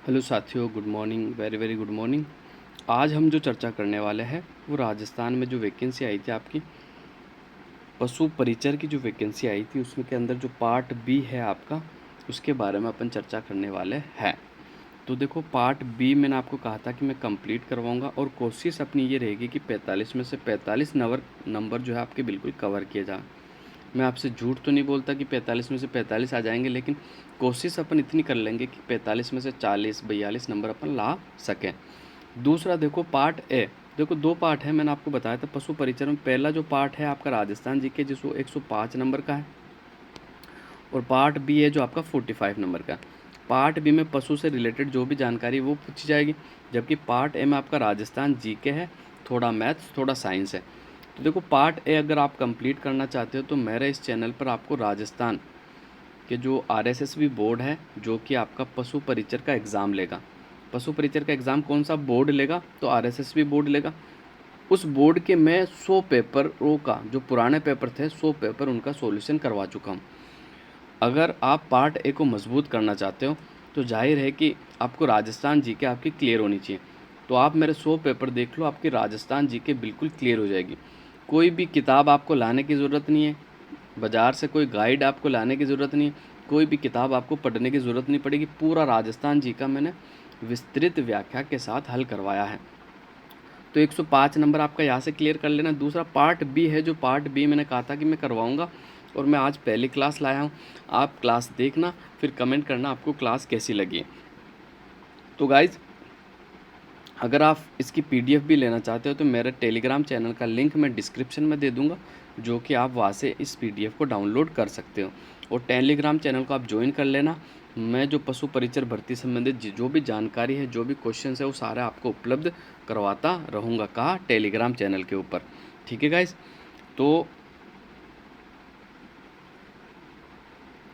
Hello साथियों, good morning, very very good morning. आज हम जो चर्चा करने वाले हैं वो राजस्थान में जो वैकेंसी आई थी आपकी पशु परिचर की जो वैकेंसी आई थी उसमें के अंदर जो पार्ट बी है आपका उसके बारे में अपन चर्चा करने वाले हैं। तो देखो, पार्ट बी मैंने आपको कहा था कि मैं कंप्लीट करवाऊंगा और कोशिश अपनी ये रहेगी कि 45 में से 45 नंबर जो है आपके बिल्कुल कवर किए जाए। मैं आपसे झूठ तो नहीं बोलता कि 45 में से 45 आ जाएंगे, लेकिन कोशिश अपन इतनी कर लेंगे कि 45 में से 40-42 नंबर अपन ला सकें। दूसरा देखो, पार्ट ए, देखो दो पार्ट है, मैंने आपको बताया था पशु परिचरण में। पहला जो पार्ट है आपका राजस्थान जीके जिसको 105 नंबर का है, और पार्ट बी है जो आपका 45 नंबर का। पार्ट बी में पशु से रिलेटेड जो भी जानकारी वो पूछी जाएगी, जबकि पार्ट ए में आपका राजस्थान जीके है, थोड़ा मैथ्स थोड़ा साइंस है। तो देखो, पार्ट ए अगर आप कंप्लीट करना चाहते हो तो मेरे इस चैनल पर आपको राजस्थान के जो आरएसएसबी बोर्ड है जो कि आपका पशु परिचर का एग्ज़ाम लेगा। पशु परिचर का एग्ज़ाम कौन सा बोर्ड लेगा? तो आरएसएसबी बोर्ड लेगा। उस बोर्ड के मैं 100 पेपरों का, जो पुराने पेपर थे 100 पेपर उनका सॉल्यूशन करवा चुका हूँ। अगर आप पार्ट ए को मजबूत करना चाहते हो तो जाहिर है कि आपको राजस्थान जीके आपकी क्लियर होनी चाहिए। तो आप मेरे 100 पेपर देख लो, आपकी राजस्थान जीके बिल्कुल क्लियर हो जाएगी। कोई भी किताब आपको लाने की ज़रूरत नहीं है, बाज़ार से कोई गाइड आपको लाने की ज़रूरत नहीं है, कोई भी किताब आपको पढ़ने की ज़रूरत नहीं पड़ेगी। पूरा राजस्थान जी का मैंने विस्तृत व्याख्या के साथ हल करवाया है। तो 105 नंबर आपका यहाँ से क्लियर कर लेना। दूसरा पार्ट बी है, जो पार्ट बी मैंने कहा था कि मैं करवाऊँगा, और मैं आज पहली क्लास लाया हूँ। आप क्लास देखना, फिर कमेंट करना आपको क्लास कैसी लगी। तो गाइज़, अगर आप इसकी पीडीएफ भी लेना चाहते हो तो मेरे टेलीग्राम चैनल का लिंक मैं डिस्क्रिप्शन में दे दूंगा, जो कि आप वहाँ से इस पीडीएफ को डाउनलोड कर सकते हो। और टेलीग्राम चैनल को आप ज्वाइन कर लेना। मैं जो पशु परिचर भर्ती संबंधित जो भी जानकारी है, जो भी क्वेश्चन है, वो सारा आपको उपलब्ध करवाता रहूँगा। कहाँ? टेलीग्राम चैनल के ऊपर। ठीक है गाइस, तो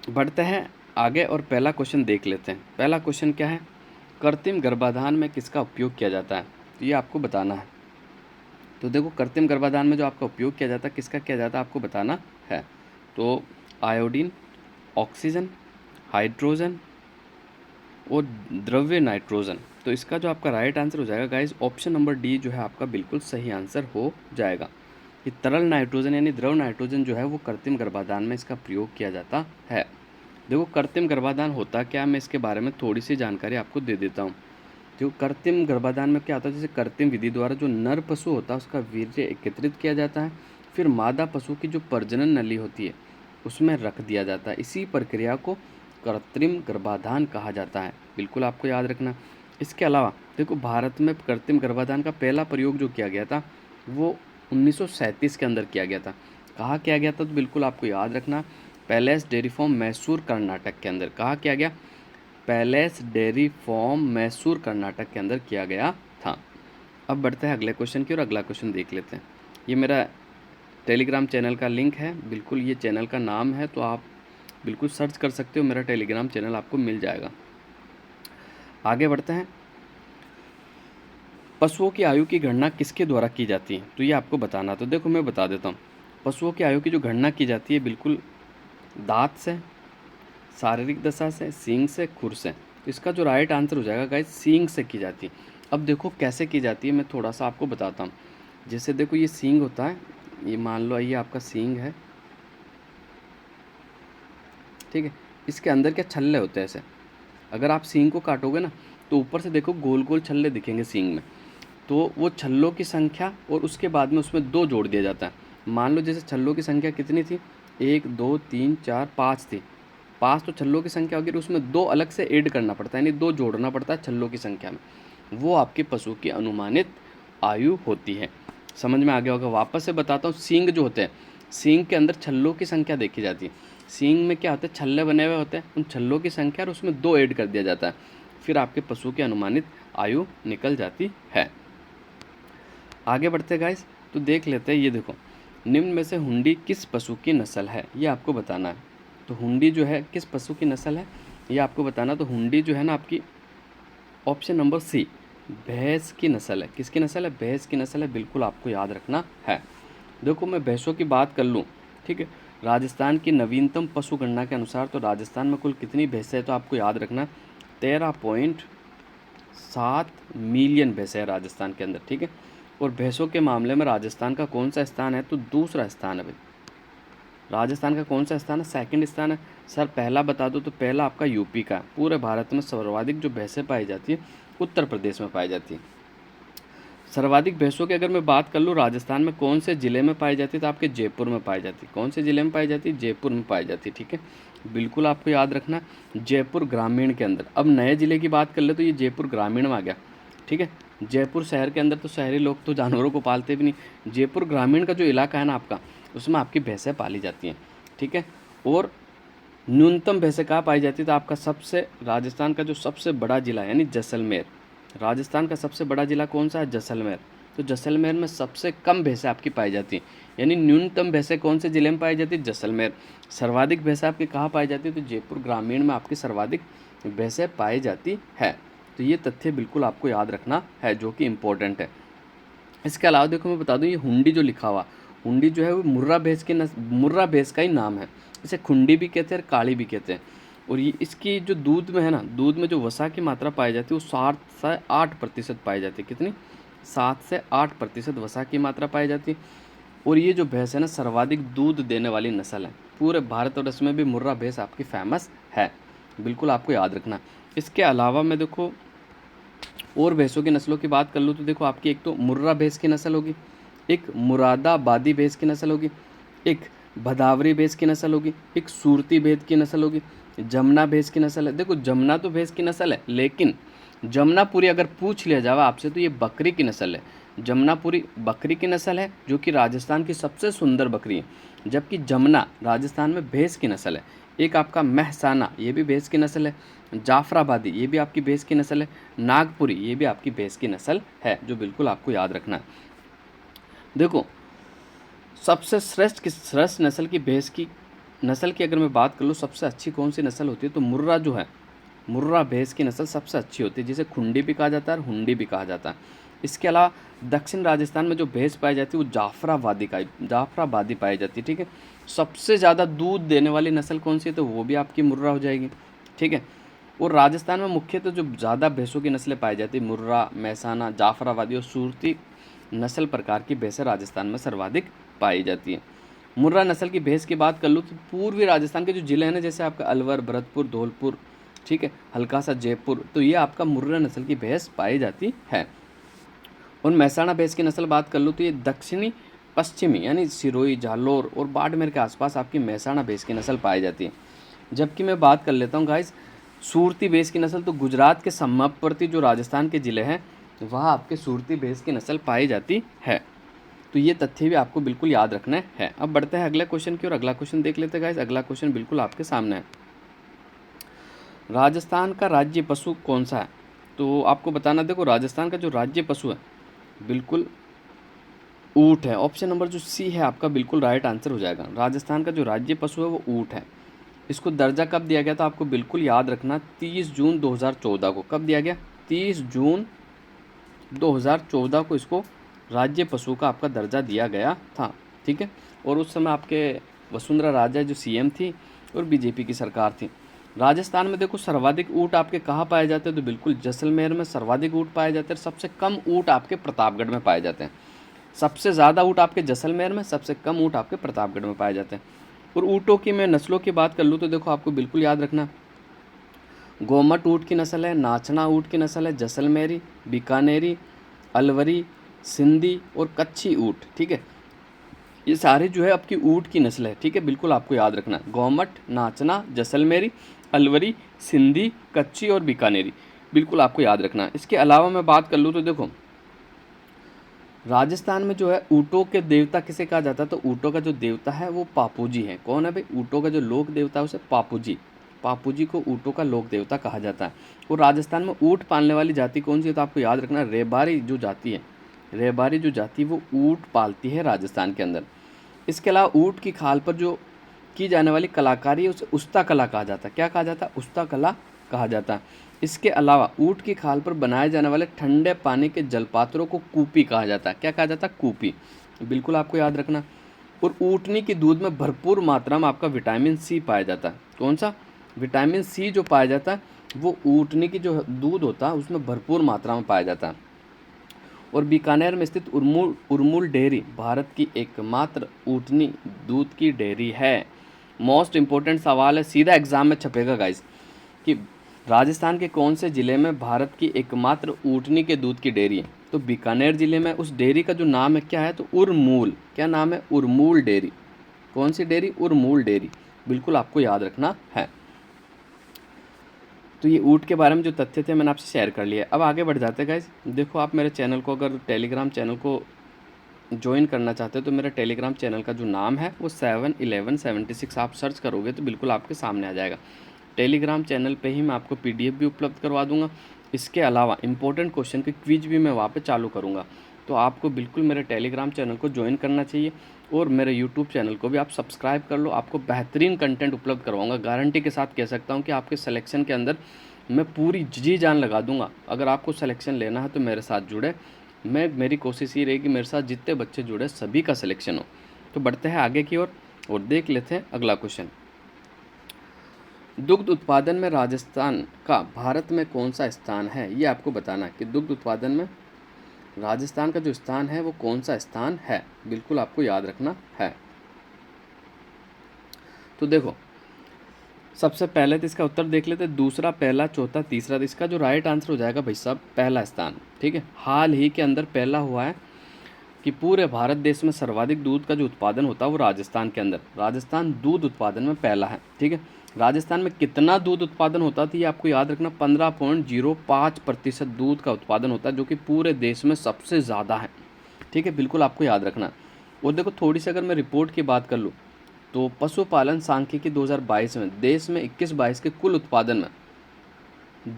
बढ़ते हैं आगे और पहला क्वेश्चन देख लेते हैं। पहला क्वेश्चन क्या है? कृत्रिम गर्भाधान में किसका उपयोग किया जाता है? तो ये आपको बताना है। तो देखो, कृत्रिम गर्भाधान में जो आपका उपयोग किया जाता है, किसका किया जाता है आपको बताना है। तो आयोडीन, ऑक्सीजन, हाइड्रोजन और द्रव्य नाइट्रोजन। तो इसका जो आपका राइट आंसर हो जाएगा गाइस, ऑप्शन नंबर डी जो है आपका बिल्कुल सही आंसर हो जाएगा। कि तरल नाइट्रोजन यानी द्रव नाइट्रोजन जो है वो कृत्रिम गर्भाधान में इसका प्रयोग किया जाता है। देखो, कृत्रिम गर्भाधान होता क्या है, मैं इसके बारे में थोड़ी सी जानकारी आपको दे देता हूँ। जो कृत्रिम गर्भाधान में क्या होता है, जैसे कृत्रिम विधि द्वारा जो नर पशु होता है उसका वीर्य एकत्रित किया जाता है, फिर मादा पशु की जो प्रजनन नली होती है उसमें रख दिया जाता है। इसी प्रक्रिया को कृत्रिम गर्भाधान कहा जाता है, बिल्कुल आपको याद रखना। इसके अलावा देखो, भारत में कृत्रिम गर्भाधान का पहला प्रयोग जो किया गया था वो 1937 के अंदर किया गया था। कहाँ किया गया था? तो बिल्कुल आपको याद रखना, palace dairy farm Mysore Karnataka के अंदर। कहाँ किया गया? Palace dairy farm Mysore Karnataka के अंदर किया गया था। अब बढ़ते हैं अगले क्वेश्चन की और अगला क्वेश्चन देख लेते हैं। ये मेरा टेलीग्राम चैनल का लिंक है, बिल्कुल ये चैनल का नाम है, तो आप बिल्कुल सर्च कर सकते हो, मेरा टेलीग्राम चैनल आपको मिल जाएगा। आगे बढ़ते हैं। पशुओं की आयु की गणना किसके द्वारा की जाती है? तो ये आपको बताना। तो देखो, मैं बता देता हूँ। पशुओं की आयु की जो गणना की जाती है बिल्कुल दांत से, शारीरिक दशा से, सींग से, खुर से। तो इसका जो राइट आंसर हो जाएगा गाइस, सींग से की जाती है। अब देखो कैसे की जाती है, मैं थोड़ा सा आपको बताता हूँ। जैसे देखो, ये सींग होता है, ये मान लो ये आपका सींग है, ठीक है। इसके अंदर क्या छल्ले होते हैं ऐसे। अगर आप सींग को काटोगे ना तो ऊपर से देखो गोल गोल छल्ले दिखेंगे सींग में। तो वो छल्लों की संख्या और उसके बाद में उसमें 2 जोड़ दिया जाता है। मान लो जैसे छल्लों की संख्या कितनी थी, 1 2 3 4 5 थी। 5 तो छल्लों की संख्या होगी, उसमें 2 अलग से ऐड करना पड़ता है, यानी 2 जोड़ना पड़ता है छल्लों की संख्या में। वो आपके पशु की अनुमानित आयु होती है। समझ में आ गया होगा। वापस से बताता हूँ, सींग जो होते हैं, सींग के अंदर छल्लों की संख्या देखी जाती है। सींग में क्या होता है, छल्ले बने हुए होते हैं, उन छल्लों की संख्या और उसमें 2 ऐड कर दिया जाता है, फिर आपके पशु की अनुमानित आयु निकल जाती है। आगे बढ़ते गाइस, तो देख लेते हैं। ये देखो, निम्न में से हुंडी किस पशु की नस्ल है, ये आपको बताना है। तो हुंडी जो है किस पशु की नस्ल है, ये आपको बताना। तो हुंडी जो है ना आपकी, ऑप्शन नंबर सी, भैंस की नस्ल है। किसकी नस्ल है? भैंस की नस्ल है, बिल्कुल आपको याद रखना है। देखो, मैं भैंसों की बात कर लूँ, ठीक है। राजस्थान की नवीनतम पशु गणना के अनुसार तो राजस्थान में कुल कितनी भैंसें हैं, तो आपको याद रखना 13.8 7 मिलियन भैंसें हैं राजस्थान के अंदर, ठीक है। और भैंसों के मामले में राजस्थान का कौन सा स्थान है, तो दूसरा स्थान है भाई। राजस्थान का कौन सा स्थान है, सेकंड स्थान है। सर पहला बता दो, तो पहला आपका यूपी का है। पूरे भारत में सर्वाधिक जो भैंसें पाई जाती है उत्तर प्रदेश में पाई जाती है। सर्वाधिक भैंसों की अगर मैं बात कर लूँ राजस्थान में कौन से ज़िले में पाई जाती है, तो आपके जयपुर में पाई जाती है। कौन से ज़िले में पाई जाती है, जयपुर में पाई जाती है, ठीक है। बिल्कुल आपको याद रखना, जयपुर ग्रामीण के अंदर। अब नए ज़िले की बात कर ले तो ये जयपुर ग्रामीण में आ गया, ठीक है। जयपुर शहर के अंदर तो शहरी लोग तो जानवरों को पालते भी नहीं। जयपुर ग्रामीण का जो इलाका है ना आपका, उसमें आपकी भैंसें पाली जाती हैं, ठीक है। और न्यूनतम भैंसें कहाँ पाई जाती है, तो आपका सबसे राजस्थान का जो सबसे बड़ा ज़िला है यानी जैसलमेर। राजस्थान का सबसे बड़ा ज़िला कौन सा है, जैसलमेर। तो जैसलमेर में सबसे कम भैंसें आपकी पाई जाती हैं, यानी न्यूनतम भैंसें कौन से ज़िले में पाई जाती है, जैसलमेर। सर्वाधिक भैंसें आपकी कहाँ पाई जाती है, तो जयपुर ग्रामीण में आपकी सर्वाधिक भैंसें पाई जाती है। तो ये तथ्य बिल्कुल आपको याद रखना है, जो कि इम्पोर्टेंट है। इसके अलावा देखो मैं बता दूं, ये हुंडी जो लिखा हुआ, हुंडी जो है वो मुर्रा भैंस का ही नाम है। इसे खुंडी भी कहते हैं और काली भी कहते हैं। और ये इसकी जो दूध में है ना, दूध में जो वसा की मात्रा पाई जाती है वो 7 से 8% पाई जाती है। कितनी, 7 से 8% वसा की मात्रा पाई जाती है। और ये जो भैंस है ना, सर्वाधिक दूध देने वाली नस्ल है पूरे भारतवर्ष में भी। मुर्रा भैंस आपकी फेमस है, बिल्कुल आपको याद रखना। इसके अलावा मैं देखो और भैंसों की नस्लों की बात कर लूँ तो देखो आपकी एक तो मुर्रा भैंस की नस्ल होगी, एक मुरादाबादी भैंस की नस्ल होगी, एक भदावरी भैंस की नस्ल होगी, एक सूरती भैंस की नस्ल होगी, जमुना भैंस की नस्ल है। देखो जमुना तो भैंस की नस्ल है, लेकिन जमुनापुरी अगर पूछ लिया जाए आपसे तो ये बकरी की नस्ल है। जमुनापुरी बकरी की नस्ल है, जो कि राजस्थान की सबसे सुंदर बकरी है। जबकि जमुना राजस्थान में भैंस की नस्ल है। एक आपका महसाना, ये भी भैंस की नस्ल है। जाफराबादी, ये भी आपकी भैंस की नस्ल है। नागपुरी, ये भी आपकी भैंस की नस्ल है, जो बिल्कुल आपको याद रखना है। देखो सबसे श्रेष्ठ नस्ल की भैंस की नस्ल की अगर मैं बात कर लूँ, सबसे अच्छी कौन सी नस्ल होती है, तो मुर्रा जो है, मुर्रा भैंस की नस्ल सबसे अच्छी होती है, जिसे खुंडी भी कहा जाता है और हुंडी भी कहा जाता है। इसके अलावा दक्षिण राजस्थान में जो भैंस पाई जाती है वो जाफराबादी पाई जाती है, ठीक है। सबसे ज़्यादा दूध देने वाली नस्ल कौन सी है, तो वो भी आपकी मुर्रा हो जाएगी, ठीक है। और राजस्थान में मुख्यतः जो ज़्यादा भैंसों की नस्लें पाई जाती है, मुर्रा, मैसाना, जाफराबादी और सूरती नस्ल प्रकार की भैंसें राजस्थान में सर्वाधिक पाई जाती हैं। मुर्रा नस्ल की भैंस की बात कर लूँ तो पूर्वी राजस्थान के जो ज़िले हैं ना, जैसे आपका अलवर, भरतपुर, धौलपुर, ठीक है, हल्का सा जयपुर, तो ये आपका मुर्रा नस्ल की भैंस पाई जाती है। और महसाणा भैंस की नस्ल बात कर लूँ तो ये दक्षिणी पश्चिमी यानी सिरोही, जालोर और बाड़मेर के आसपास आपकी महसाणा भैंस की नस्ल पाई जाती है। जबकि मैं बात कर लेता हूँ गाइस सूरती भैंस की नस्ल, तो गुजरात के सीमावर्ती जो राजस्थान के ज़िले हैं वहाँ आपके सूरती भैंस की नस्ल पाई जाती है। तो ये तथ्य भी आपको बिल्कुल याद रखना है। अब बढ़ते हैं अगले क्वेश्चन की ओर। अगला क्वेश्चन देख लेते हैं गाइस। अगला क्वेश्चन बिल्कुल आपके सामने है। राजस्थान का राज्य पशु कौन सा है, तो आपको बताना। देखो राजस्थान का जो राज्य पशु है बिल्कुल ऊँट है। ऑप्शन नंबर जो सी है आपका बिल्कुल राइट आंसर हो जाएगा। राजस्थान का जो राज्य पशु है वो ऊँट है। इसको दर्जा कब दिया गया था, आपको बिल्कुल याद रखना, 30 जून 2014 को। कब दिया गया, 30 जून 2014 को इसको राज्य पशु का आपका दर्जा दिया गया था, ठीक है। और उस समय आपके वसुंधरा राजे जो सीएम थी और बीजेपी की सरकार थी। राजस्थान में देखो सर्वाधिक ऊँट आपके कहाँ पाए जाते हैं, तो बिल्कुल जैसलमेर में सर्वाधिक ऊँट पाए जाते हैं। सबसे कम ऊँट आपके प्रतापगढ़ में पाए जाते हैं। सबसे ज़्यादा ऊँट आपके जैसलमेर में, सबसे कम ऊँट आपके प्रतापगढ़ में पाए जाते हैं। और ऊँटों की मैं नस्लों की बात कर लूँ तो देखो आपको बिल्कुल याद रखना, गोमट ऊँट की नस्ल है, नाचना ऊँट की नस्ल है, जैसलमेरी, बीकानेरी, अलवरी, सिंधी और कच्छी ऊँट, ठीक है। ये सारे जो है आपकी ऊँट की नस्ल है, ठीक है। बिल्कुल आपको याद रखना, गोमट, नाचना, जैसलमेरी, अलवरी, सिंधी, कच्छी और बीकानेरी, बिल्कुल आपको याद रखना। इसके अलावा मैं बात कर लूँ तो देखो राजस्थान में जो है ऊँटों के देवता किसे कहा जाता है, तो ऊँटों का जो देवता है वो पापूजी है। कौन है भाई, ऊँटों का जो लोक देवता है उसे पापूजी, पापूजी को ऊँटों का लोक देवता कहा जाता है। और राजस्थान में ऊँट पालने वाली जाति कौन सी है, तो आपको याद रखना रेबारी जो जाति है, रेबारी जो जाति वो ऊँट पालती है राजस्थान के अंदर। इसके अलावा ऊँट की खाल पर जो की जाने वाली कलाकारी है उसे उस्ता कला कहा जाता है। क्या कहा जाता है, उस्ता कला कहा जाता है। इसके अलावा ऊँट की खाल पर बनाए जाने वाले ठंडे पानी के जलपात्रों को कूपी कहा जाता है। क्या कहा जाता है, कूपी, बिल्कुल आपको याद रखना। और ऊँटनी की दूध में भरपूर मात्रा में आपका विटामिन सी पाया जाता है। कौन सा, विटामिन सी जो पाया जाता है वो ऊँटनी की जो दूध होता है उसमें भरपूर मात्रा में पाया जाता है। और बीकानेर में स्थित उरमूल उरमूल डेयरी भारत की एकमात्र ऊँटनी दूध की डेयरी है। मोस्ट इंपॉर्टेंट सवाल है, सीधा एग्जाम में छपेगा गाइस, कि राजस्थान के कौन से ज़िले में भारत की एकमात्र ऊँटनी के दूध की डेयरी है। तो बीकानेर ज़िले में उस डेयरी का जो नाम है क्या है, तो उरमूल। क्या नाम है? उरमूल डेयरी। कौन सी डेयरी? उरमूल डेयरी। बिल्कुल आपको याद रखना है। तो ये ऊँट के बारे में जो तथ्य थे मैंने आपसे शेयर कर लिया। अब आगे बढ़ जाते हैं गाइज। देखो, आप मेरे चैनल को, अगर टेलीग्राम चैनल को ज्वाइन करना चाहते हो तो मेरा टेलीग्राम चैनल का जो नाम है वो 71176 आप सर्च करोगे तो बिल्कुल आपके सामने आ जाएगा। टेलीग्राम चैनल पे ही मैं आपको पीडीएफ भी उपलब्ध करवा दूंगा। इसके अलावा इंपॉर्टेंट क्वेश्चन के क्विज भी मैं वहाँ पे चालू करूँगा। तो आपको बिल्कुल मेरे टेलीग्राम चैनल को ज्वाइन करना चाहिए और मेरे यूट्यूब चैनल को भी आप सब्सक्राइब कर लो। आपको बेहतरीन कंटेंट उपलब्ध करवाऊँगा, गारंटी के साथ कह सकता हूँ कि आपके सिलेक्शन के अंदर मैं पूरी जी जान लगा दूंगा। अगर आपको सिलेक्शन लेना है तो मेरे साथ जुड़े। मेरी कोशिश ये रहेगी मेरे साथ जितने बच्चे जुड़े सभी का सिलेक्शन हो। तो बढ़ते हैं आगे की ओर और देख लेते हैं अगला क्वेश्चन। दुग्ध उत्पादन में राजस्थान का भारत में कौन सा स्थान है, ये आपको बताना है कि दुग्ध उत्पादन में राजस्थान का जो स्थान है वो कौन सा स्थान है, बिल्कुल आपको याद रखना है। तो देखो, सबसे पहले तो इसका उत्तर देख लेते हैं, दूसरा, पहला, चौथा, तीसरा। तो इसका जो राइट आंसर हो जाएगा भाई साहब पहला स्थान। ठीक है, हाल ही के अंदर पहला हुआ है कि पूरे भारत देश में सर्वाधिक दूध का जो उत्पादन होता है वो राजस्थान के अंदर, राजस्थान दूध उत्पादन में पहला है। ठीक है, राजस्थान में कितना दूध उत्पादन होता था ये आपको याद रखना, 15.05% दूध का उत्पादन होता है, जो कि पूरे देश में सबसे ज़्यादा है। ठीक है, बिल्कुल आपको याद रखना। और देखो, थोड़ी सी अगर मैं रिपोर्ट की बात कर लूँ तो पशुपालन सांख्यिकी 2022 में देश में 21-22 के कुल उत्पादन में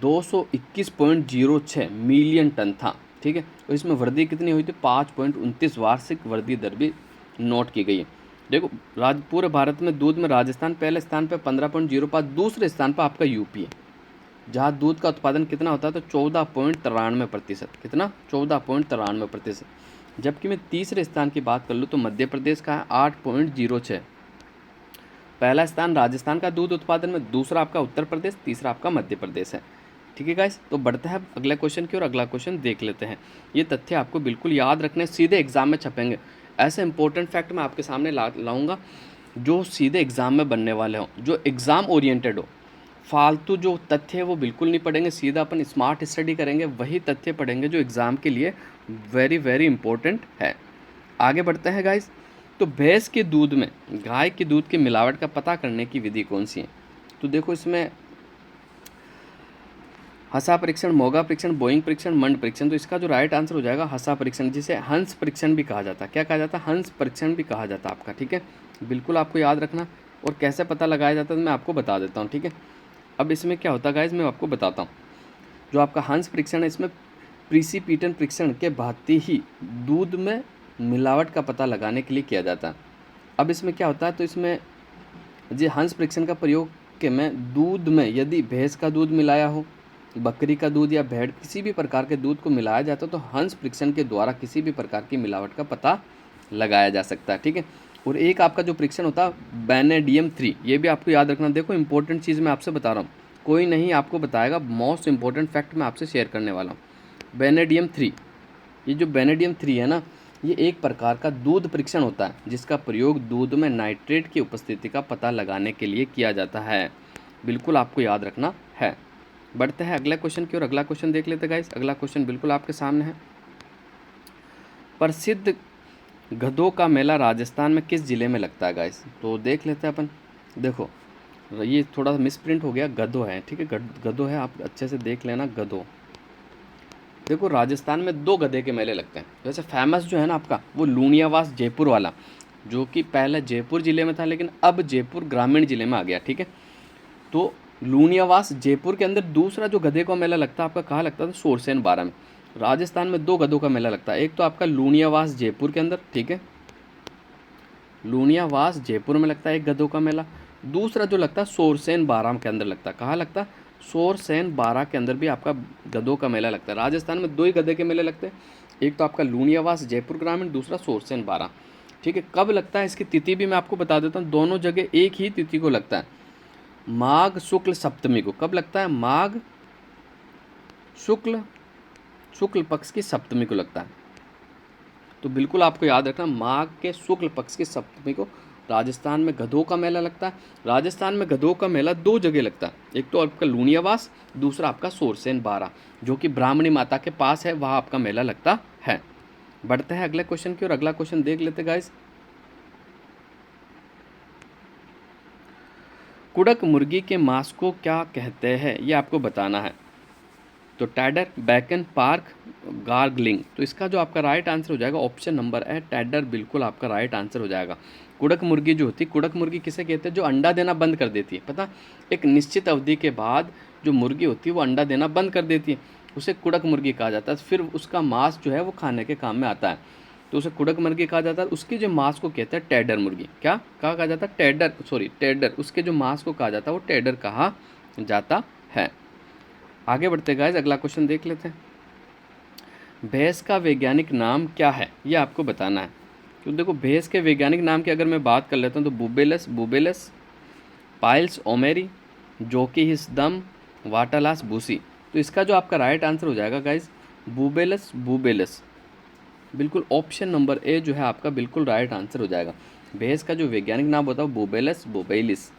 221.06 मिलियन टन था। ठीक है, और इसमें वृद्धि कितनी हुई थी? 5.29 वार्षिक वृद्धि दर भी नोट की गई है। देखो, पूरे भारत में दूध में राजस्थान पहले स्थान पर 15.05, दूसरे स्थान पर आपका यूपी है, जहाँ दूध का उत्पादन कितना होता है तो 14.93%। कितना? 14.93%। जबकि मैं तीसरे स्थान की बात कर लूँ तो मध्य प्रदेश का है 8.06। पहला स्थान राजस्थान का दूध उत्पादन में, दूसरा आपका उत्तर प्रदेश, तीसरा आपका मध्य प्रदेश है। ठीक है गाइस, तो बढ़ते हैं अगले क्वेश्चन की और अगला क्वेश्चन देख लेते हैं। ये तथ्य आपको बिल्कुल याद रखने, सीधे एग्जाम में छपेंगे। ऐसे इंपॉर्टेंट फैक्ट मैं आपके सामने लाऊंगा जो सीधे एग्जाम में बनने वाले हों, जो एग्जाम ओरिएंटेड हो। फालतू जो तथ्य है वो बिल्कुल नहीं पढ़ेंगे, सीधा अपन स्मार्ट स्टडी करेंगे, वही तथ्य पढ़ेंगे जो एग्ज़ाम के लिए वेरी वेरी इंपॉर्टेंट है। आगे बढ़ते हैं गाइस। तो भैंस के दूध में गाय के दूध की मिलावट का पता करने की विधि कौन सी है? तो देखो, इसमें हसा परीक्षण, मोगा परीक्षण, बोइंग परीक्षण, मंड परीक्षण। तो इसका जो राइट आंसर हो जाएगा हसा परीक्षण, जिसे हंस परीक्षण भी कहा जाता है। क्या कहा जाता है? हंस परीक्षण भी कहा जाता है आपका। ठीक है, बिल्कुल आपको याद रखना। और कैसे पता लगाया जाता है तो मैं आपको बता देता हूँ। ठीक है, अब इसमें क्या होता है गाइस, मैं आपको बताता हूँ। जो आपका हंस परीक्षण है, इसमें प्रीसिपीटन परीक्षण के भांति ही दूध में मिलावट का पता लगाने के लिए किया जाता है। अब इसमें क्या होता है, तो इसमें जो हंस परीक्षण का प्रयोग के में दूध में यदि भैंस का दूध मिलाया हो, बकरी का दूध या भेड़, किसी भी प्रकार के दूध को मिलाया जाता है तो हंस परीक्षण के द्वारा किसी भी प्रकार की मिलावट का पता लगाया जा सकता है। ठीक है, और एक आपका जो परीक्षण होता है वेनेडियम 3, ये भी आपको याद रखना। देखो, इंपॉर्टेंट चीज़ मैं आपसे बता रहा हूँ, कोई नहीं आपको बताएगा, मोस्ट इंपॉर्टेंट फैक्ट मैं आपसे शेयर करने वाला हूँ। वेनेडियम 3, ये जो वेनेडियम 3 है ना, ये एक प्रकार का दूध परीक्षण होता है जिसका प्रयोग दूध में नाइट्रेट की उपस्थिति का पता लगाने के लिए किया जाता है। बिल्कुल आपको याद रखना है। बढ़ते हैं अगले क्वेश्चन की और अगला क्वेश्चन देख लेते हैं गाइस। अगला क्वेश्चन बिल्कुल आपके सामने है। प्रसिद्ध गधों का मेला राजस्थान में किस जिले में लगता है गाइस? तो देख लेते हैं अपन। देखो, ये थोड़ा सा मिसप्रिंट हो गया, गधो है। ठीक है, गधो है, आप अच्छे से देख लेना, गधो। देखो, राजस्थान में 2 गधे के मेले लगते हैं। वैसे फेमस जो है ना आपका, वो लूणियावास जयपुर वाला, जो कि पहले जयपुर ज़िले में था लेकिन अब जयपुर ग्रामीण ज़िले में आ गया। ठीक है, तो लूणियावास जयपुर के अंदर दूसरा जो गधे का मेला लगता है आपका कहाँ लगता था? सोरसेन 12 में। राजस्थान में 2 गधों का मेला लगता है, एक तो आपका लूणियावास जयपुर के अंदर, ठीक है, लूणियावास जयपुर में लगता है एक गधों का मेला। दूसरा जो लगता है सोरसेन 12 के अंदर लगता है। कहाँ लगता है? सोरसेन 12 के अंदर भी आपका गधों का मेला लगता है। राजस्थान में 2 ही गधे के मेले लगते हैं, एक तो आपका लूणियावास जयपुर ग्रामीण, दूसरा सोरसेन 12। ठीक है, कब लगता है इसकी तिथि भी मैं आपको बता देता हूँ। दोनों जगह एक ही तिथि को लगता है। माघ शुक्ल सप्तमी को। कब लगता है? माघ शुक्ल पक्ष की सप्तमी को लगता है। तो बिल्कुल आपको याद रखना, माघ के शुक्ल पक्ष की सप्तमी को राजस्थान में गधों का मेला लगता है। राजस्थान में गधों का मेला दो जगह लगता है, एक तो आपका लूणियावास, दूसरा आपका सोरसेन बारा, जो कि ब्राह्मणी माता के पास है, वहाँ आपका मेला लगता है। बढ़ते हैं अगले क्वेश्चन की ओर। अगला क्वेश्चन देख लेते गाइस। कुड़क मुर्गी के मांस को क्या कहते हैं, ये आपको बताना है। तो टैडर, बैकन, पार्क, गार्गलिंग। तो इसका जो आपका राइट आंसर हो जाएगा ऑप्शन नंबर है टैडर, बिल्कुल आपका राइट आंसर हो जाएगा। कुड़क मुर्गी जो होती है, कुड़क मुर्गी किसे कहते हैं? जो अंडा देना बंद कर देती है। पता, एक निश्चित अवधि के बाद जो मुर्गी होती है वो अंडा देना बंद कर देती है, उसे कुड़क मुर्गी कहा जाता है। फिर उसका मांस जो है वो खाने के काम में आता है, तो उसे कुड़क मुर्गी कहा जाता है। उसके जो मांस को कहते हैं टैडर मुर्गी। क्या कहा जाता है? टैडर, सॉरी टैडर। उसके जो मांस को कहा जाता है वो टैडर कहा जाता है। आगे बढ़ते गाइस, अगला क्वेश्चन देख लेते हैं। भैंस का वैज्ञानिक नाम क्या है, ये आपको बताना है। तो देखो, भैंस के वैज्ञानिक नाम की अगर मैं बात कर लेता हूँ तो बुबेलस, पाइल्स ओमेरी, जोकीहिस्दम, वाटालास बूसी। तो इसका जो आपका राइट आंसर हो जाएगा गाइस बुबेलस। बिल्कुल ऑप्शन नंबर ए जो है आपका बिल्कुल राइट आंसर हो जाएगा। भैंस का जो वैज्ञानिक नाम होता है बुबेलस बुबेलिस,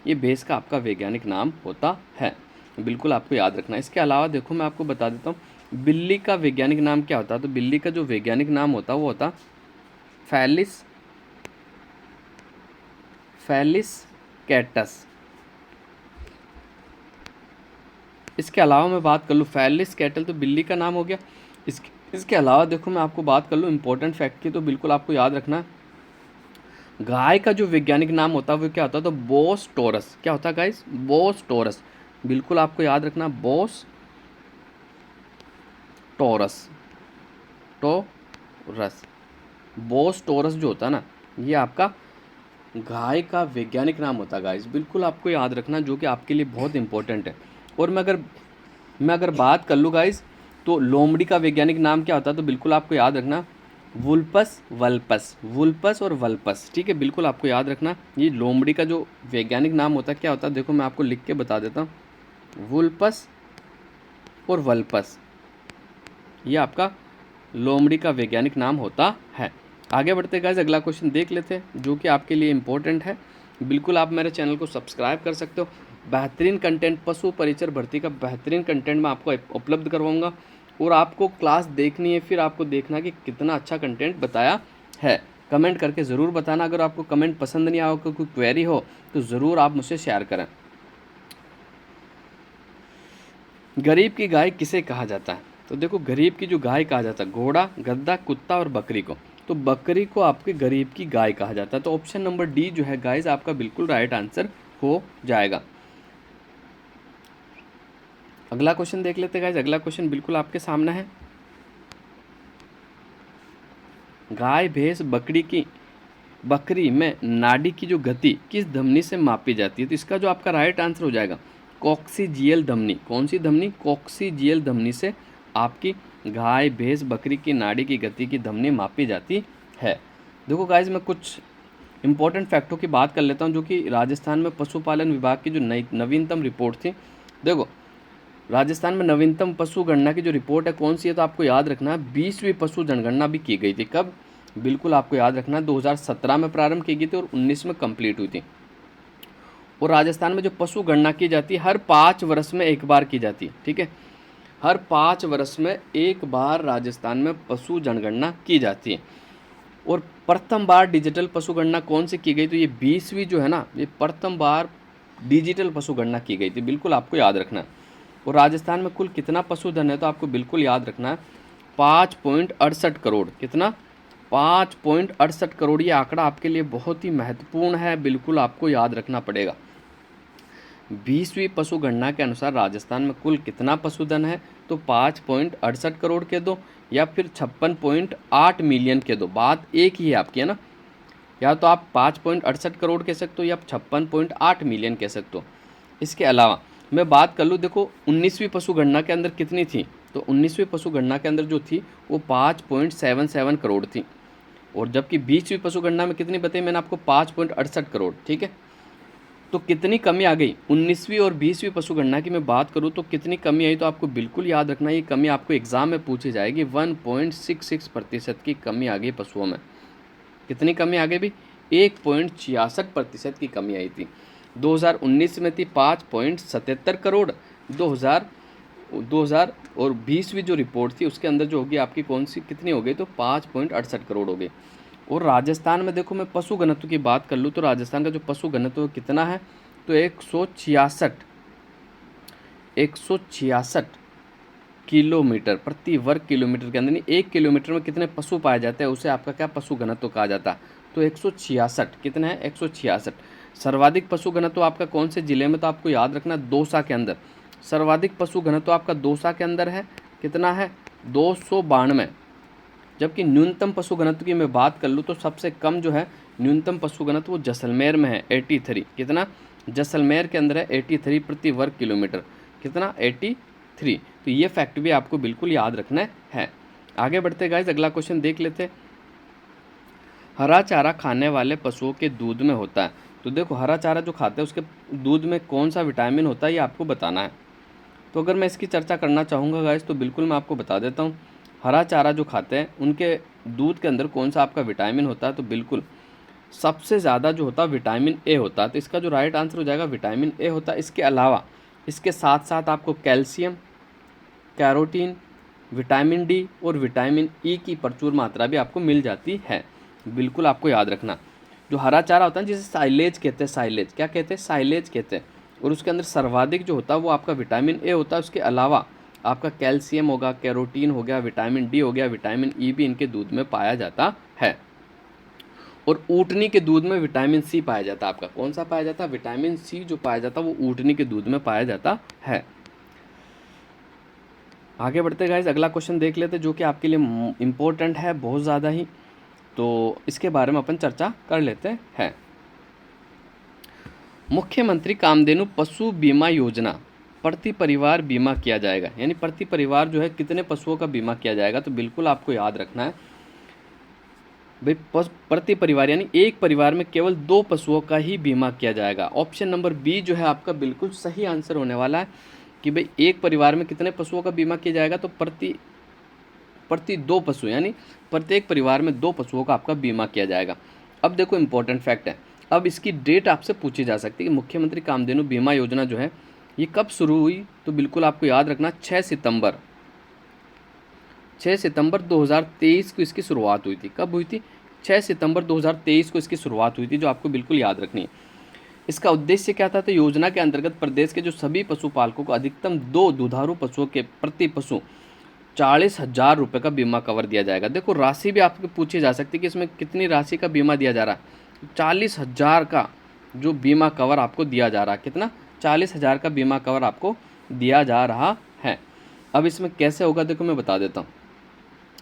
ये भैंस का आपका वैज्ञानिक नाम होता है, बिल्कुल आपको याद रखना है। इसके अलावा देखो मैं आपको बता देता हूँ बिल्ली का वैज्ञानिक नाम क्या होता है। तो बिल्ली का जो वैज्ञानिक नाम होता है वो होता फैलिस कैटस। इसके अलावा मैं बात कर लूँ फैलिस कैटल, तो बिल्ली का नाम हो गया। इसके अलावा देखो मैं आपको बात कर लूँ इंपॉर्टेंट फैक्ट की, तो बिल्कुल आपको याद रखना है गाय का जो वैज्ञानिक नाम होता है वो क्या होता है? तो बोस टोरस। क्या होता है गाइस? Bos taurus. बिल्कुल आपको याद रखना, बोस टोरस, बोस टोरस जो होता है ना, ये आपका गाय का वैज्ञानिक नाम होता है गाइस, बिल्कुल आपको याद रखना, जो कि आपके लिए बहुत इंपॉर्टेंट है। और मैं अगर बात कर लूँ गाइस, तो लोमड़ी का वैज्ञानिक नाम क्या होता है? तो बिल्कुल आपको याद रखना वुल्पस और वल्पस। ठीक है, बिल्कुल आपको याद रखना, ये लोमड़ी का जो वैज्ञानिक नाम होता है क्या होता है? देखो मैं आपको लिख के बता देता हूँ, वुल्पस और वल्पस, ये आपका लोमड़ी का वैज्ञानिक नाम होता है। आगे बढ़ते गाइस, अगला क्वेश्चन देख लेते हैं जो कि आपके लिए इंपॉर्टेंट है। बिल्कुल आप मेरे चैनल को सब्सक्राइब कर सकते हो। बेहतरीन कंटेंट, पशु परिचर भर्ती का बेहतरीन कंटेंट मैं आपको उपलब्ध करवाऊंगा, और आपको क्लास देखनी है, फिर आपको देखना कि कितना अच्छा कंटेंट बताया है। कमेंट करके ज़रूर बताना। अगर आपको कमेंट पसंद नहीं आया, कोई क्वेरी हो तो ज़रूर आप मुझसे शेयर करें। गरीब की गाय किसे कहा जाता है? तो देखो, गरीब की जो गाय कहा जाता है, घोड़ा, गद्दा, कुत्ता और बकरी को। तो बकरी को आपके गरीब की गाय कहा जाता है। तो ऑप्शन नंबर डी जो है गाइस आपका बिल्कुल राइट आंसर हो जाएगा। अगला क्वेश्चन देख लेते हैं गाइस। अगला क्वेश्चन बिल्कुल आपके सामने है। गाय, भैंस, बकरी में नाड़ी की जो गति किस धमनी से मापी जाती है? तो इसका जो आपका राइट आंसर हो जाएगा कॉक्सीजियल धमनी। कौन सी धमनी? कॉक्सीजियल धमनी से आपकी गाय, भैंस, बकरी की नाड़ी की गति की धमनी मापी जाती है। देखो गाइस, मैं कुछ इंपॉर्टेंट फैक्टों की बात कर लेता हूँ, जो कि राजस्थान में पशुपालन विभाग की जो नवीनतम रिपोर्ट थी। देखो, राजस्थान में नवीनतम पशु गणना की जो रिपोर्ट है कौन सी है? तो आपको याद रखना है 20वीं पशु जनगणना भी की गई थी। कब? बिल्कुल आपको याद रखना है 2017 में प्रारंभ की गई थी और 19 में कंप्लीट हुई थी। और राजस्थान में जो पशु गणना की जाती है हर 5 वर्ष में एक बार की जाती है। ठीक है, हर 5 वर्ष में एक बार राजस्थान में पशु जनगणना की जाती है। और प्रथम बार डिजिटल पशु गणना कौन सी की गई? तो ये 20वीं जो है ना, ये प्रथम बार डिजिटल पशु गणना की गई थी, बिल्कुल आपको याद रखना है। और राजस्थान में कुल कितना पशुधन है? तो आपको बिल्कुल याद रखना है 5.68 करोड़। कितना? 5.68 करोड़। ये आंकड़ा आपके लिए बहुत ही महत्वपूर्ण है, बिल्कुल आपको याद रखना पड़ेगा। 20वीं पशु गणना के अनुसार राजस्थान में कुल कितना पशुधन है? तो 5.68 करोड़ के दो, या फिर 56.8 मिलियन के दो, बात एक ही है आपकी, है ना। या तो आप 5.68 करोड़ कह सकते हो या 56.8 मिलियन कह सकते हो। इसके अलावा मैं बात कर लूँ, देखो 19वीं पशु गणना के अंदर कितनी थी? तो 19वीं पशु गणना के अंदर जो थी वो 5.77 करोड़ थी, और जबकि 20वीं पशु गणना में कितनी बताई मैंने आपको? 5.68 करोड़। ठीक है, तो कितनी कमी आ गई 19वीं और 20वीं पशु गणना की मैं बात करूँ तो कितनी कमी आई, तो आपको बिल्कुल याद रखना ये कमी आपको एग्जाम में पूछी जाएगी। 1.66% की कमी आ गई पशुओं में। कितनी कमी आ गई भी? 1.66% की कमी आई थी। 2019 में थी 5.77 करोड़। 2000 और 20वीं जो रिपोर्ट थी उसके अंदर जो होगी आपकी कौन सी कितनी हो गई, तो 5.68 करोड़ हो गई। और राजस्थान में देखो मैं पशु घनत्व की बात कर लूँ तो राजस्थान का जो पशु घनत्व कितना है, तो 166 किलोमीटर प्रति वर्ग किलोमीटर के अंदर, नहीं 1 किलोमीटर में कितने पशु पाए जाते हैं उसे आपका क्या पशु घनत्व कहा जाता है। तो 166 कितना है, 166। सर्वाधिक पशु घनत्व आपका कौन से जिले में, तो आपको याद रखना दौसा के अंदर। सर्वाधिक पशु घनत्व आपका दौसा के अंदर है, कितना है 292। जबकि न्यूनतम पशु घनत्व की मैं बात कर लूँ तो सबसे कम जो है न्यूनतम पशु घनत्व वो जैसलमेर में है 83। कितना, जैसलमेर के अंदर है 83 प्रति वर्ग किलोमीटर। कितना, 83। तो ये फैक्ट भी आपको बिल्कुल याद रखना है। आगे बढ़ते गाइस, अगला क्वेश्चन देख लेते। हरा चारा खाने वाले पशुओं के दूध में होता है। तो देखो हरा चारा जो खाते हैं उसके दूध में कौन सा विटामिन होता है ये आपको बताना है। तो अगर मैं इसकी चर्चा करना चाहूँगा गाइस तो बिल्कुल मैं आपको बता देता हूँ। हरा चारा जो खाते हैं उनके दूध के अंदर कौन सा आपका विटामिन होता है, तो बिल्कुल सबसे ज़्यादा जो होता है विटामिन ए होता है। तो इसका जो राइट आंसर हो जाएगा विटामिन ए होता है। इसके अलावा इसके साथ साथ आपको कैल्शियम, कैरोटीन, विटामिन डी और विटामिन ई की प्रचुर मात्रा भी आपको मिल जाती है। बिल्कुल आपको याद रखना। जो हरा चारा होता है जिसे साइलेज कहते हैं, साइलेज क्या कहते हैं, साइलेज कहते हैं। और उसके अंदर सर्वाधिक जो होता है वो आपका विटामिन ए होता है। उसके अलावा आपका कैल्शियम होगा, कैरोटीन हो गया, विटामिन डी हो गया, विटामिन ई भी इनके दूध में पाया जाता है। और ऊँटनी के दूध में विटामिन सी पाया जाता है। आपका कौन सा पाया जाता है, विटामिन सी जो पाया जाता है वो ऊँटनी के दूध में पाया जाता है। आगे बढ़ते गाइस, अगला क्वेश्चन देख लेते जो कि आपके लिए इम्पोर्टेंट है बहुत ज़्यादा ही, तो इसके बारे में अपन चर्चा कर लेते हैं। मुख्यमंत्री कामधेनु पशु बीमा योजना प्रति परिवार बीमा किया जाएगा, यानी प्रति परिवार जो है कितने पशुओं का बीमा किया जाएगा, तो बिल्कुल आपको याद रखना है भाई प्रति परिवार यानी एक परिवार में केवल 2 पशुओं का ही बीमा किया जाएगा। ऑप्शन नंबर बी जो है आपका बिल्कुल सही आंसर होने वाला है कि भाई एक परिवार में कितने पशुओं का बीमा किया जाएगा, तो प्रति 2 पशु, यानी प्रत्येक परिवार में 2 पशुओं का आपका बीमा किया जाएगा। अब देखो इंपॉर्टेंट फैक्ट है, अब इसकी डेट आपसे पूछी जा सकती है कि मुख्यमंत्री कामधेनु बीमा योजना जो है ये कब शुरू हुई, तो बिल्कुल आपको याद रखना 6 सितंबर 2023 को इसकी शुरुआत हुई थी। कब हुई थी, 6 सितंबर 2023 को इसकी शुरुआत हुई थी, जो आपको बिल्कुल याद रखनी है। इसका उद्देश्य क्या था, तो योजना के अंतर्गत प्रदेश के जो सभी पशुपालकों को अधिकतम 2 दुधारू पशुओं के प्रति पशु 40,000 रुपये का बीमा कवर दिया जाएगा। देखो राशि भी आपको पूछी जा सकती है कि इसमें कितनी राशि का बीमा दिया जा रहा है। 40,000 का जो बीमा कवर आपको दिया जा रहा है, कितना, 40,000 का बीमा कवर आपको दिया जा रहा है। अब इसमें कैसे होगा देखो मैं बता देता हूँ।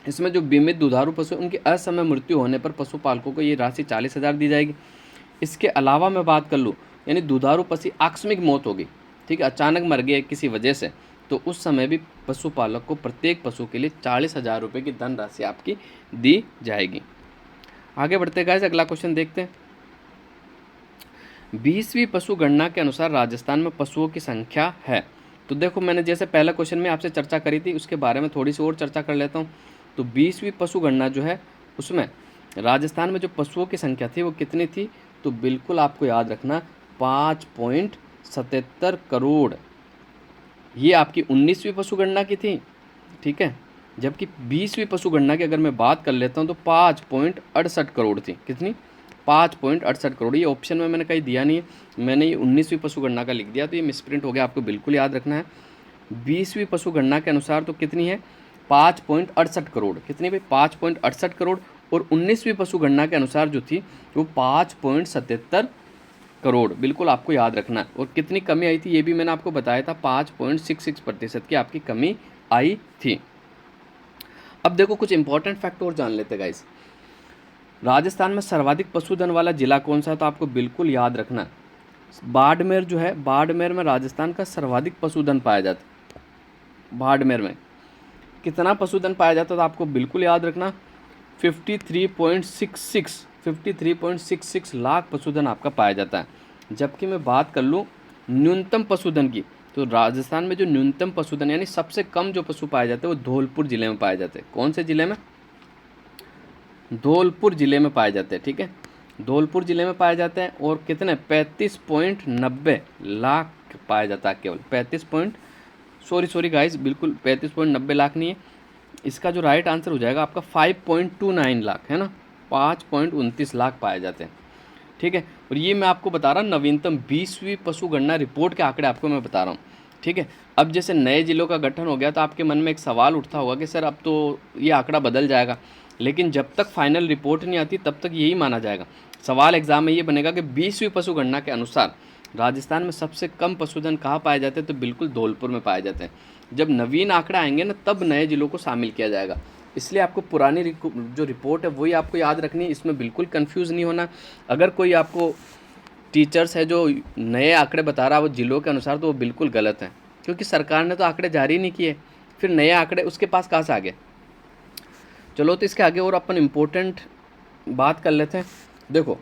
इसमें जो बीमित दुधारू पशु उनकी असमय मृत्यु होने पर पशुपालकों को ये राशि 40,000 दी जाएगी। इसके अलावा मैं बात कर लूँ, यानी दुधारू पशु आकस्मिक मौत होगी, ठीक है, अचानक मर गए किसी वजह से, तो उस समय भी पशुपालक को प्रत्येक पशु के लिए 40,000 रुपये की धनराशि आपकी दी जाएगी। आगे बढ़ते गाइस, अगला क्वेश्चन देखते हैं। 20वीं पशु गणना के अनुसार राजस्थान में पशुओं की संख्या है। तो देखो मैंने जैसे पहला क्वेश्चन में आपसे चर्चा करी थी उसके बारे में थोड़ी सी और चर्चा कर लेता हूँ। तो 20वीं पशु गणना जो है उसमें राजस्थान में जो पशुओं की संख्या थी वो कितनी थी, तो बिल्कुल आपको याद रखना 5.77 करोड़। ये आपकी 19वीं पशु गणना की थी, ठीक है। जबकि 20वीं पशु गणना की अगर मैं बात कर लेता हूँ तो 5.68 करोड़ थी। कितनी, 5.68 करोड़। ये ऑप्शन में मैंने कहीं दिया नहीं है, मैंने ये 19वीं पशु गणना का लिख दिया, तो ये मिसप्रिंट हो गया, आपको बिल्कुल याद रखना है। 20वीं पशु गणना के अनुसार तो कितनी है, 5.68 करोड़। कितनी भाई, 5.68 करोड़। और 19वीं पशु गणना के अनुसार जो थी वो 5.77 करोड़। बिल्कुल आपको याद रखना है। और कितनी कमी आई थी ये भी मैंने आपको बताया था, 5.66% की आपकी कमी आई थी। अब देखो कुछ इंपॉर्टेंट फैक्ट और जान लेते गाइस। राजस्थान में सर्वाधिक पशुधन वाला जिला कौन सा है, तो आपको बिल्कुल याद रखना है बाड़मेर जो है, बाड़मेर में राजस्थान का सर्वाधिक पशुधन पाया जाता है। बाड़मेर में कितना पशुधन पाया जाता है, तो आपको बिल्कुल याद रखना 53.66 लाख पशुधन आपका पाया जाता है। जबकि मैं बात कर लूँ न्यूनतम पशुधन की, तो राजस्थान में जो न्यूनतम पशुधन यानी सबसे कम जो पशु पाए जाते हैं वो धौलपुर ज़िले में पाए जाते हैं। कौन से ज़िले में? धौलपुर ज़िले में पाए जाते हैं। ठीक है, धौलपुर ज़िले में पाए जाते हैं। और कितने? 35.90 लाख पाया जाता है केवल। 35 पॉइंट सॉरी गाइस, बिल्कुल 35.90 लाख नहीं है। इसका जो राइट आंसर हो जाएगा आपका 5.29 लाख है ना, 5.29 लाख पाए जाते हैं। ठीक है, और ये मैं आपको बता रहा हूँ नवीनतम 20वीं पशु गणना रिपोर्ट के आंकड़े आपको मैं बता रहा हूँ। ठीक है, अब जैसे नए जिलों का गठन हो गया तो आपके मन में एक सवाल उठता होगा कि सर अब तो ये आंकड़ा बदल जाएगा, लेकिन जब तक फाइनल रिपोर्ट नहीं आती तब तक यही माना जाएगा। सवाल एग्जाम में ये बनेगा कि 20वीं पशु गणना के अनुसार राजस्थान में सबसे कम पशुधन कहाँ पाए जाते हैं, तो बिल्कुल धौलपुर में पाए जाते हैं। जब नवीन आंकड़े आएंगे ना तब नए जिलों को शामिल किया जाएगा। इसलिए आपको पुरानी जो रिपोर्ट है वही आपको याद रखनी है, इसमें बिल्कुल कंफ्यूज नहीं होना। अगर कोई आपको टीचर्स है जो नए आंकड़े बता रहा है वो जिलों के अनुसार, तो वो बिल्कुल गलत है, क्योंकि सरकार ने तो आंकड़े जारी नहीं किए, फिर नए आंकड़े उसके पास कहाँ से आ गए। चलो तो इसके आगे और अपन इम्पोर्टेंट बात कर लेते हैं। देखो,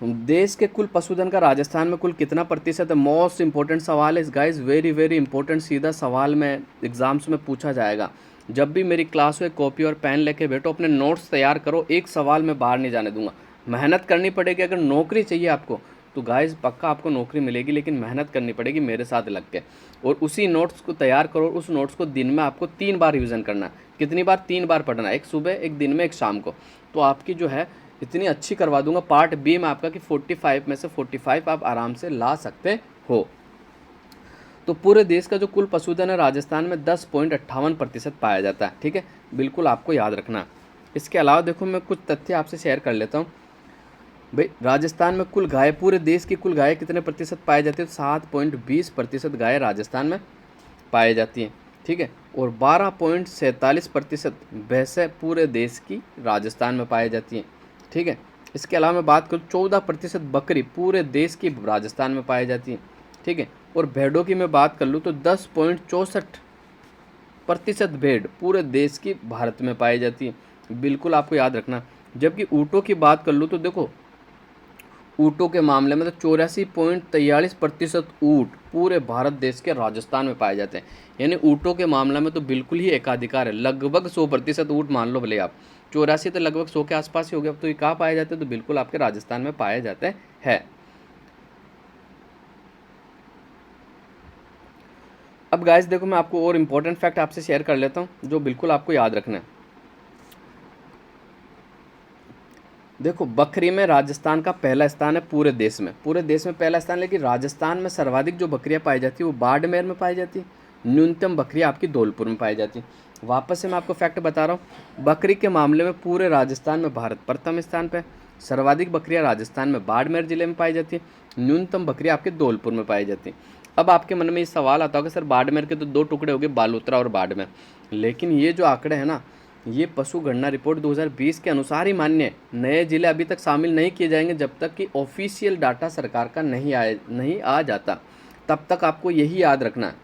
देश के कुल पशुधन का राजस्थान में कुल कितना प्रतिशत है? मोस्ट इंपॉर्टेंट सवाल है इस गाइस, वेरी वेरी इंपॉर्टेंट। सीधा सवाल में एग्जाम्स में पूछा जाएगा। जब भी मेरी क्लास में कॉपी और पेन लेके बैठो, अपने नोट्स तैयार करो, एक सवाल मैं बाहर नहीं जाने दूंगा। मेहनत करनी पड़ेगी। अगर नौकरी चाहिए आपको तो गाइस पक्का आपको नौकरी मिलेगी, लेकिन मेहनत करनी पड़ेगी मेरे साथ लग के। और उसी नोट्स को तैयार करो, उस नोट्स को दिन में आपको 3 बार रिविज़न करना है। कितनी बार? 3 बार पढ़ना, एक सुबह, एक दिन में, एक शाम को। तो आपकी जो है इतनी अच्छी करवा दूंगा पार्ट बी में आपका कि 45 में से 45 आप आराम से ला सकते हो। तो पूरे देश का जो कुल पशुधन है राजस्थान में 10.58% पाया जाता है। ठीक है, बिल्कुल आपको याद रखना। इसके अलावा देखो मैं कुछ तथ्य आपसे शेयर कर लेता हूँ। भाई राजस्थान में कुल गाय, पूरे देश की कुल गाय कितने प्रतिशत पाए जाती है? 7.20% गाय राजस्थान में पाई जाती हैं। ठीक है, और 12.47% भैंसें पूरे देश की राजस्थान में पाई जाती हैं। ठीक है, इसके अलावा मैं बात करूँ 14% बकरी पूरे देश की राजस्थान में पाई जाती है। ठीक है, और भेड़ों की मैं बात कर लूँ तो 10.64% भेड़ पूरे देश की भारत में पाई जाती है। बिल्कुल आपको याद रखना। जबकि ऊँटों की बात कर लूँ तो देखो, ऊँटों के मामले में तो 84.43% ऊँट पूरे भारत देश के राजस्थान में पाए जाते हैं। यानी ऊँटों के मामले में तो बिल्कुल ही एकाधिकार है। लगभग 100% ऊँट मान लो भले आप, 84 तो लगभग 100 के आसपास ही हो गया। अब तो ये कहाँ पाए जाते हैं? तो बिल्कुल आपके राजस्थान में पाए जाते हैं। अब गाइस देखो मैं आपको और इम्पोर्टेंट फैक्ट आपसे शेयर कर लेता हूँ जो बिल्कुल आपको याद रखना है। देखो, बकरी में राजस्थान का पहला स्थान है पूरे देश में पहला स्थान। लेकिन राजस्थान में सर्वाधिक जो बकरियां पाई जाती है वो बाड़मेर में पाई जाती है। न्यूनतम बकरियां आपकी धौलपुर में पाई जाती है। वापस से मैं आपको फैक्ट बता रहा हूँ, बकरी के मामले में पूरे राजस्थान में भारत प्रथम स्थान पर। सर्वाधिक बकरियां राजस्थान में बाड़मेर जिले में पाई जाती है। न्यूनतम बकरियां आपके धौलपुर में पाई जाती है। अब आपके मन में ये सवाल आता होगा, सर बाड़मेर के तो 2 टुकड़े हो गए, बालोतरा और बाड़मेर। लेकिन ये जो आंकड़े हैं ना, ये पशु गणना रिपोर्ट 2020 के अनुसार ही मान्य है। नए जिले अभी तक शामिल नहीं किए जाएंगे जब तक कि ऑफिशियल डाटा सरकार का नहीं आ जाता। तब तक आपको यही याद रखना है।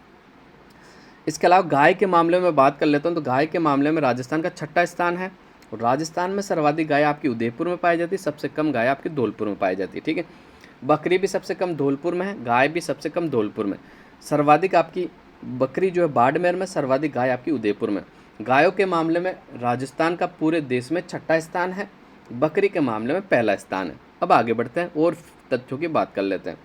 इसके अलावा गाय के मामले में बात कर लेता हूँ, तो गाय के मामले में राजस्थान का 6ठा स्थान है। और राजस्थान में सर्वाधिक गाय आपकी उदयपुर में पाई जाती है, सबसे कम गाय आपकी धौलपुर में पाई जाती है। ठीक है, बकरी भी सबसे कम धौलपुर में है, गाय भी सबसे कम धौलपुर में। सर्वाधिक आपकी बकरी जो है बाड़मेर में, सर्वाधिक गाय आपकी उदयपुर में। गायों के मामले में राजस्थान का पूरे देश में 6ठा स्थान है, बकरी के मामले में पहला स्थान है। अब आगे बढ़ते हैं और तथ्यों की बात कर लेते हैं।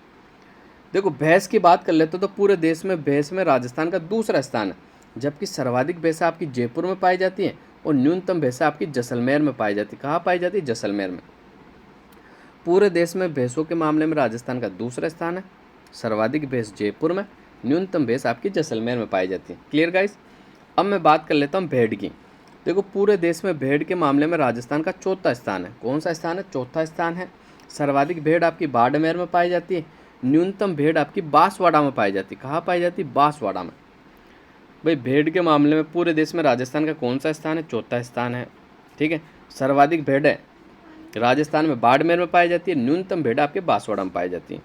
देखो, भैंस की बात कर लेते हैं तो पूरे देश में भैंस में राजस्थान का दूसरा स्थान है, जबकि सर्वाधिक भैंसें आपकी जयपुर में पाई जाती हैं और न्यूनतम भैंसें आपकी जैसलमेर में पाई जाती है। कहाँ पाई जाती है? जैसलमेर में। पूरे देश में भैंसों के मामले में राजस्थान का दूसरा स्थान है, सर्वाधिक भैंस जयपुर में, न्यूनतम भैंस आपकी जैसलमेर में पाई जाती है। Clear guys? अब मैं बात कर लेता हूँ भेड़ की। देखो, पूरे देश में भेड़ के मामले में राजस्थान का चौथा स्थान है। कौन सा स्थान है? चौथा स्थान है। सर्वाधिक भेड़ आपकी बाड़मेर में पाई जाती है, न्यूनतम भेड़ आपकी बांसवाड़ा में पाई जाती है। कहाँ पाई जाती है? बांसवाड़ा में। भाई भेड़ के मामले में पूरे देश में राजस्थान का कौन सा स्थान है? चौथा स्थान है। ठीक है, सर्वाधिक भेड़ है राजस्थान में बाड़मेर में पाई जाती है, न्यूनतम भेड़ आपके बांसवाड़ा में पाई जाती है।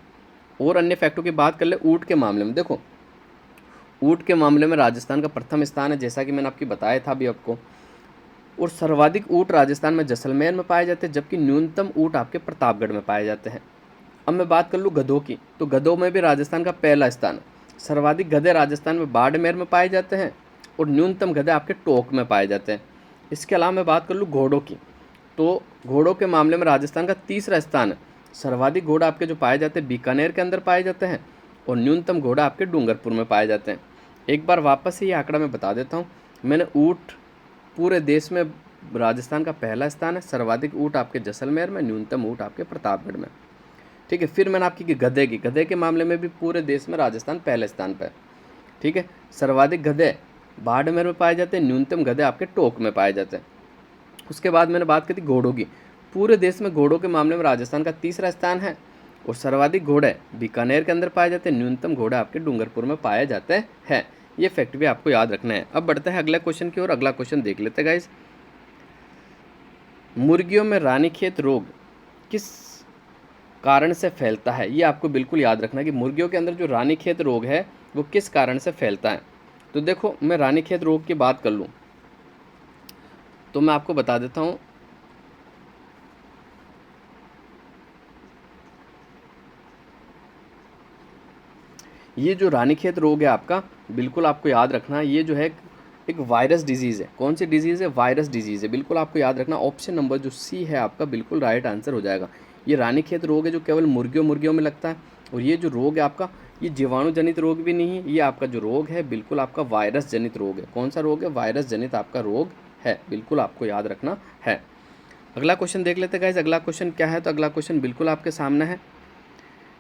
और अन्य फैक्टों की बात कर ले ऊँट के मामले में, देखो ऊँट के मामले में राजस्थान का प्रथम स्थान है, जैसा कि मैंने आपकी बताया था अभी आपको। और सर्वाधिक ऊँट राजस्थान में जैसलमेर में पाए जाते हैं, जबकि न्यूनतम ऊँट आपके प्रतापगढ़ में पाए जाते हैं। अब मैं बात कर लूँ गधों की, तो गधों में भी राजस्थान का पहला स्थान है। सर्वाधिक गधे राजस्थान में बाड़मेर में पाए जाते हैं और न्यूनतम गधे आपके टोंक में पाए जाते हैं। इसके अलावा मैं बात कर लूँ घोड़ों की, तो घोड़ों के मामले में राजस्थान का तीसरा स्थान है। सर्वाधिक घोड़ा आपके जो पाए जाते हैं बीकानेर के अंदर पाए जाते हैं और न्यूनतम घोड़ा आपके डूंगरपुर में पाए जाते हैं। एक बार वापस से ये आंकड़ा मैं बता देता हूँ। मैंने ऊँट पूरे देश में राजस्थान का पहला स्थान है, सर्वाधिक ऊँट आपके जैसलमेर में, न्यूनतम ऊँट आपके प्रतापगढ़ में। ठीक है, फिर मैंने आपकी गधे के मामले में भी पूरे देश में राजस्थान पहले स्थान पर है। ठीक है, सर्वाधिक गधे बाड़मेर में पाए जाते हैं, न्यूनतम गधे आपके टोंक में पाए जाते हैं। उसके बाद मैंने बात की थी घोड़ों की, पूरे देश में घोड़ों के मामले में राजस्थान का तीसरा स्थान है और सर्वाधिक घोड़े बीकानेर के अंदर पाए जाते हैं, न्यूनतम घोड़े आपके डूंगरपुर में पाए जाते हैं। ये फैक्ट भी आपको याद रखना है। अब बढ़ते हैं अगले क्वेश्चन की ओर। अगला क्वेश्चन देख लेते हैं गाइस। मुर्गियों में रानीखेत रोग किस कारण से फैलता है? ये आपको बिल्कुल याद रखना है कि मुर्गियों के अंदर जो रानीखेत रोग है वो किस कारण से फैलता है। तो देखो, मैं रानीखेत रोग की बात कर लूँ तो मैं आपको बता देता हूँ। ये जो रानीखेत रोग है आपका, बिल्कुल आपको याद रखना, ये जो है एक वायरस डिजीज़ है। कौन सी डिजीज़ है? वायरस डिजीज़ है। बिल्कुल आपको याद रखना, ऑप्शन नंबर जो सी है आपका बिल्कुल राइट आंसर हो जाएगा। ये रानीखेत रोग है जो केवल मुर्गियों में लगता है और ये जो रोग है आपका, ये जीवाणु जनित रोग भी नहीं है। ये आपका जो रोग है बिल्कुल आपका वायरस जनित रोग है। कौन सा रोग है? वायरस जनित आपका रोग है, बिल्कुल आपको याद रखना है। अगला क्वेश्चन देख लेते हैं गाइस। अगला क्वेश्चन क्या है? तो अगला क्वेश्चन बिल्कुल आपके सामने है।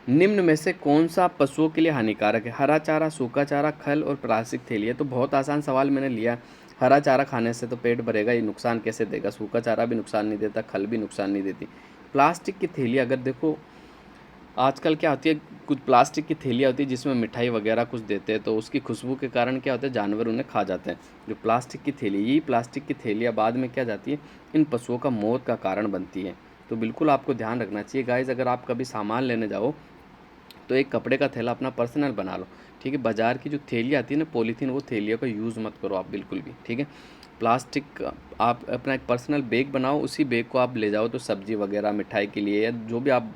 निम्न में से कौन सा पशुओं के लिए हानिकारक है? हरा चारा, सूखा चारा, खल और प्लास्टिक थैली है। तो बहुत आसान सवाल मैंने लिया। हरा चारा खाने से तो पेट भरेगा, ये नुकसान कैसे देगा? सूखा चारा भी नुकसान नहीं देता, खल भी नुकसान नहीं देती। प्लास्टिक की थैली, अगर देखो आजकल क्या होती है, कुछ प्लास्टिक की थैलियाँ होती है जिसमें मिठाई वगैरह कुछ देते हैं, तो उसकी खुशबू के कारण क्या होता है, जानवर उन्हें खा जाते हैं। जो प्लास्टिक की थैली, यही प्लास्टिक की थैलियाँ बाद में क्या जाती है, इन पशुओं का मौत का कारण बनती है। तो बिल्कुल आपको ध्यान रखना चाहिए गाइस। अगर आप कभी सामान लेने जाओ तो एक कपड़े का थैला अपना पर्सनल बना लो। ठीक है, बाज़ार की जो थैली आती है ना पॉलीथीन, वो थैलियों का यूज़ मत करो आप बिल्कुल भी। ठीक है, प्लास्टिक आप अपना एक पर्सनल बैग बनाओ, उसी बैग को आप ले जाओ तो सब्जी वगैरह, मिठाई के लिए या जो भी आप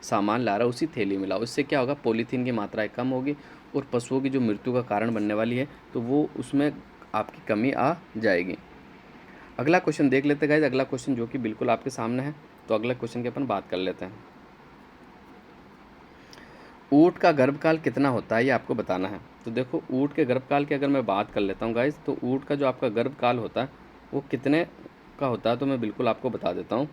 सामान ला रहा हो उसी थैली में लाओ। इससे क्या होगा, पॉलीथीन की मात्रा कम होगी और पशुओं की जो मृत्यु का कारण बनने वाली है तो वो उसमें आपकी कमी आ जाएगी। अगला क्वेश्चन देख लेते हैं गाइस। अगला क्वेश्चन जो कि बिल्कुल आपके सामने है, तो अगला क्वेश्चन की अपन बात कर लेते हैं। ऊँट का गर्भकाल कितना होता है, ये आपको बताना है। तो देखो, ऊँट के गर्भकाल की अगर मैं बात कर लेता हूँ गाइस, तो ऊँट का जो आपका गर्भकाल होता है वो कितने का होता है, तो मैं बिल्कुल आपको बता देता हूँ।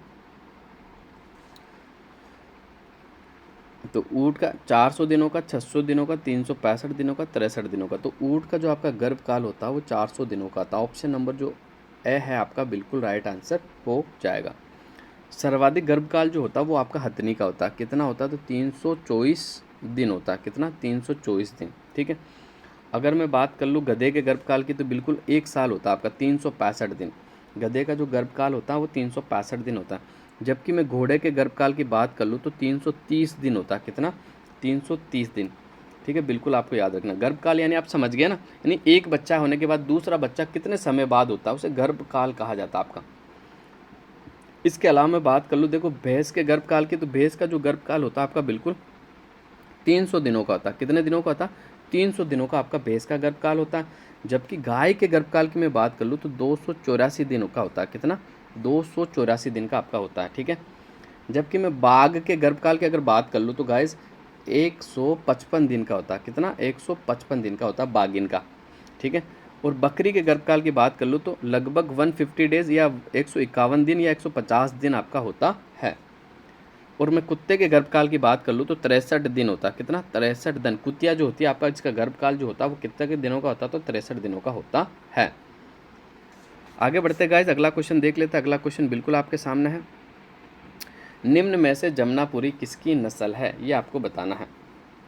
तो ऊँट का 400 दिनों का, 600 दिनों का, 365 दिनों का, 63 दिनों का। तो ऊँट का जो आपका गर्भकाल होता है वो 400 दिनों का था। ऑप्शन नंबर जो ए है आपका बिल्कुल राइट आंसर हो जाएगा। सर्वाधिक गर्भकाल जो होता है वो आपका हथनी का होता है। कितना होता है? तो 324 दिन होता है। कितना? 324 दिन। ठीक है, अगर मैं बात कर लूँ गधे के गर्भकाल की, तो बिल्कुल 1 साल होता है आपका, 365 दिन। गधे का जो गर्भकाल होता है वो 365 दिन होता है। जबकि मैं घोड़े के गर्भकाल की बात कर लूँ तो 330 दिन होता है। कितना? 330 दिन। ठीक है, बिल्कुल आपको याद रखना। गर्भकाल यानी आप समझ गए ना, यानी एक बच्चा होने के बाद दूसरा बच्चा कितने समय बाद होता है, उसे गर्भकाल कहा जाता है आपका। इसके अलावा मैं बात कर लूँ, देखो भैंस के गर्भकाल की, तो भैंस का जो गर्भकाल होता है आपका बिल्कुल 300 दिनों का होता है। कितने दिनों का होता है? 300 दिनों का आपका भैंस का गर्भकाल होता है। जबकि गाय के गर्भकाल की मैं बात कर लूँ तो 284 दिनों का होता है। कितना? 284 दिन का आपका होता है। ठीक है, जबकि मैं बाघ के गर्भकाल की अगर बात कर लूँ तो गाइस 155 दिन का होता है। कितना? 155 दिन का होता है बाघिन का। ठीक है, और बकरी के गर्भकाल की बात कर लूँ तो लगभग 150 डेज या 151 दिन या 150 दिन आपका होता है। और मैं कुत्ते के गर्भकाल की बात कर लूँ तो 63 दिन होता है। कितना? 63 दिन। कुतिया जो होती है आपका, इसका गर्भकाल जो होता है वो कितने के दिनों का होता है? तो 63 दिनों का होता है। आगे बढ़ते गाइस, अगला क्वेश्चन देख लेते हैं। अगला क्वेश्चन बिल्कुल आपके सामने है। निम्न में से जमनापुरी किसकी नस्ल है, ये आपको बताना है।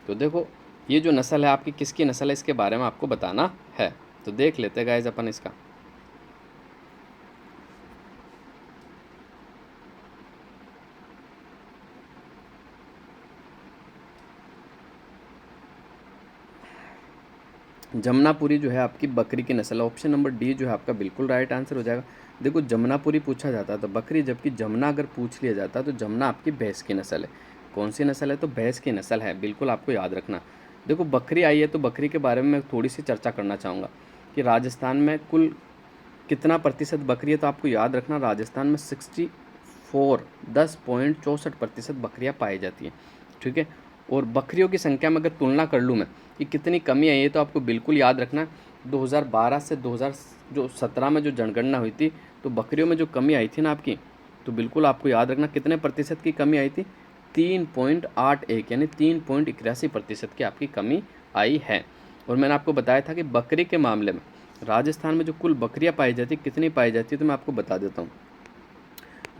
तो देखो, ये जो नस्ल है आपकी किसकी नस्ल है, इसके बारे में आपको बताना है। तो देख लेते गाइस अपन इसका। जमनापुरी जो है आपकी बकरी की नस्ल है। ऑप्शन नंबर डी जो है आपका बिल्कुल राइट आंसर हो जाएगा। देखो, जमनापुरी पूछा जाता है तो बकरी, जबकि जमुना अगर पूछ लिया जाता है तो जमुना आपकी भैंस की नस्ल है। कौन सी नस्ल है? तो भैंस की नस्ल है, बिल्कुल आपको याद रखना। देखो बकरी आई है तो बकरी के बारे में मैं थोड़ी सी चर्चा करना चाहूँगा कि राजस्थान में कुल कितना प्रतिशत बकरी है। तो आपको याद रखना राजस्थान में 64 10.64% बकरियाँ पाई जाती हैं, ठीक है। और बकरियों की संख्या में अगर तुलना कर लूँ मैं कि कितनी कमी आई है, तो आपको बिल्कुल याद रखना 2012 से 2017 में जो जनगणना हुई थी, तो बकरियों में जो कमी आई थी ना आपकी, तो बिल्कुल आपको याद रखना कितने प्रतिशत की कमी आई थी? 3.81 यानी 3.81% की आपकी कमी आई है। और मैंने आपको बताया था कि बकरी के मामले में राजस्थान में जो कुल बकरियां पाई जाती कितनी पाई जाती है, तो मैं आपको बता देता हूँ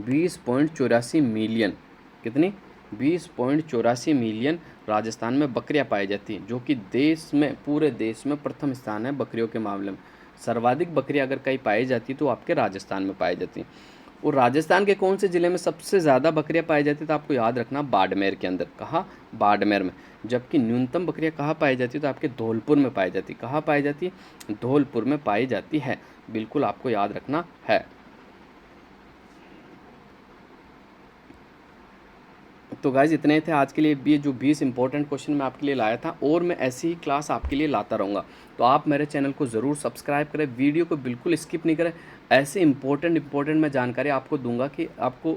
20.84 मिलियन। कितनी? 20.84 मिलियन राजस्थान में बकरियां पाई जाती हैं, जो कि देश में, पूरे देश में प्रथम स्थान है बकरियों के मामले में। सर्वाधिक बकरियां अगर कहीं पाई जाती तो आपके राजस्थान में पाई जाती। और राजस्थान के कौन से ज़िले में सबसे ज़्यादा बकरियां पाई जाती? तो आपको याद रखना बाड़मेर के अंदर। कहाँ? बाड़मेर में। जबकि न्यूनतम बकरियां कहाँ पाई जाती? तो आपके धौलपुर में पाई जाती। कहाँ पाई जाती? धौलपुर में पाई जाती है, बिल्कुल आपको याद रखना है। तो गाइज इतने थे आज के लिए। ये जो 20 इंपॉर्टेंट क्वेश्चन मैं आपके लिए लाया था, और मैं ऐसी ही क्लास आपके लिए लाता रहूँगा। तो आप मेरे चैनल को ज़रूर सब्सक्राइब करें, वीडियो को बिल्कुल स्किप नहीं करें। ऐसे इंपॉर्टेंट मैं जानकारी आपको दूंगा कि आपको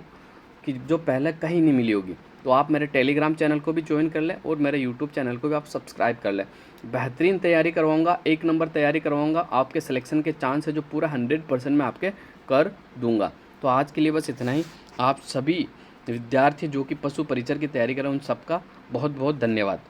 कि जो पहले कहीं नहीं मिली होगी। तो आप मेरे टेलीग्राम चैनल को भी ज्वाइन कर लें और मेरे यूट्यूब चैनल को भी आप सब्सक्राइब कर लें। बेहतरीन तैयारी करवाऊँगा, 1 नंबर तैयारी करवाऊँगा। आपके सिलेक्शन के चांस है जो पूरा 100% मैं आपके कर दूँगा। तो आज के लिए बस इतना ही। आप सभी विद्यार्थी जो कि पशु परिचर की तैयारी कर रहे हैं, उन सबका बहुत बहुत धन्यवाद।